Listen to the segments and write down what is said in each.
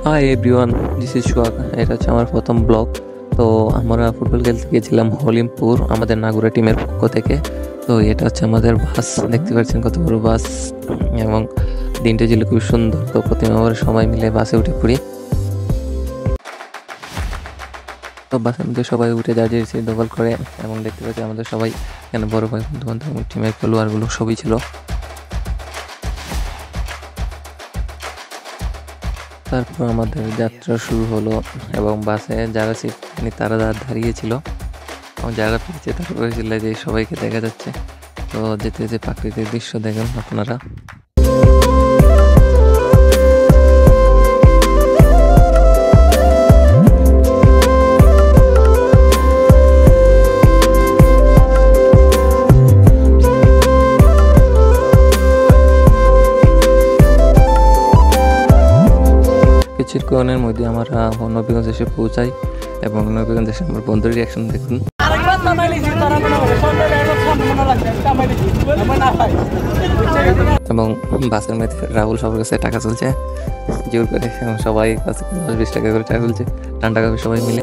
Hi everyone, this is সোহাগ। এটা হচ্ছে আমার প্রথম ব্লগ। তো আমরা ফুটবল খেলতে গিয়েছিলাম হলিমপুর আমাদের নাগুরা টিমের পক্ষ থেকে। তো এটা হচ্ছে আমাদের বাস, দেখতে পাচ্ছেন কত বড় বাস, এবং দিনটা ছিল খুব সুন্দর। তো প্রতিমা আমরা সবাই মিলে বাসে উঠে পড়ি। তো বাসের মধ্যে সবাই উঠে যার যে সিট দখল করে, এবং দেখতে পাচ্ছি আমাদের সবাই এখানে বড় ভাই বন্ধু বান্ধব এবং টিমের খেলোয়াড়গুলো সবই ছিল। তারপর আমাদের যাত্রা শুরু হলো, এবং বাসে যারা সিট তারা দাঁড়িয়েছিল এবং যারা পিছিয়ে তারা বলেছিল যে সবাইকে দেখা যাচ্ছে। তো যেতে যেতে প্রাকৃতিক দৃশ্য দেখেন আপনারা। কিছুক্ষণের মধ্যে আমরা নবীগঞ্জ এসে পৌঁছাই, এবং নবীগঞ্জ এসে আমার বন্ধুর রিয়াকশন দেখুন। এবং বাসের মধ্যে রাহুল সবার কাছে টাকা চলছে জোর করে, এবং সবাই কাছে 10-20 টাকা করে টাকা চলছে, ঠান্ডা খাবে সবাই মিলে।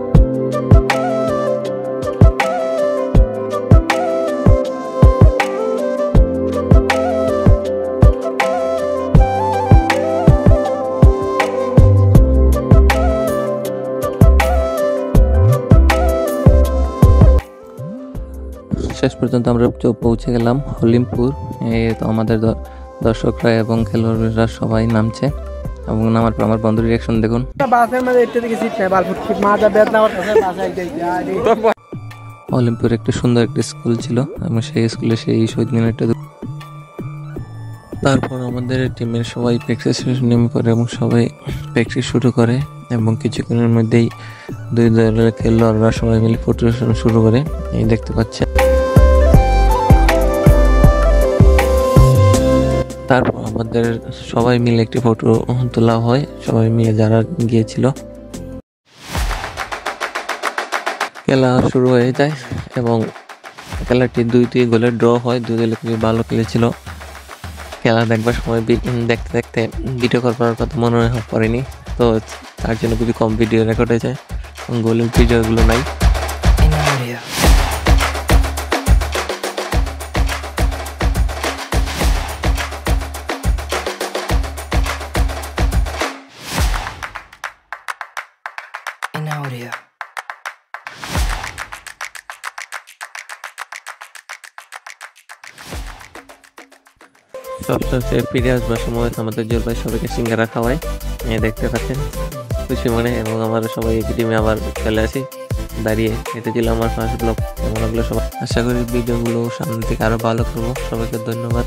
শেষ পর্যন্ত আমরা পৌঁছে গেলাম হলিমপুর। তো আমাদের দর্শকরা এবং খেলোয়াড়রা সবাই নামছে, এবং নামার পর আমার বন্ধুর রিয়াকশন দেখুন। হলিমপুর একটা সুন্দর একটা স্কুল ছিল, এবং সেই স্কুলে সেই শহীদ মিনারটা। তারপর আমাদের টিমের সবাই প্র্যাকটিস নেমে করে, এবং সবাই প্র্যাকটিস শুরু করে, এবং কিছুক্ষণের মধ্যেই দুই দলের খেলোয়াড়রা সবাই মিলে ফটো শুরু করে, এই দেখতে পাচ্ছেন। তারপর আমাদের সবাই মিলে একটি ফটো তোলা হয়, সবাই মিলে যারা গিয়েছিল। খেলা শুরু হয়ে যায়, এবং খেলাটি 2-2 গোলে ড্র হয়। দুই দলে খুবই ভালো খেলেছিল। খেলা দেখবার সময় দেখতে দেখতে ভিডিও করার কথা মনে পড়েনি, তো তার জন্য খুবই কম ভিডিও রেকর্ড হয়ে যায়, গোলের ভিডিওগুলো নাই। সবশেষে ফিরে আসবার সময় আমাদের জোর ভাই সবাইকে সিঙ্গারা খাওয়ায়, দেখতে পাচ্ছেন খুশি মনে। এবং আমরা সবাই একই টিমে আবার চলে আসি দাঁড়িয়ে। এটা ছিল আমার ফার্স্ট ব্লগ। এমনগুলো সবাই আশা করি ভিডিওগুলো সামনে থেকে আরো ভালো করবো। সবাইকে ধন্যবাদ।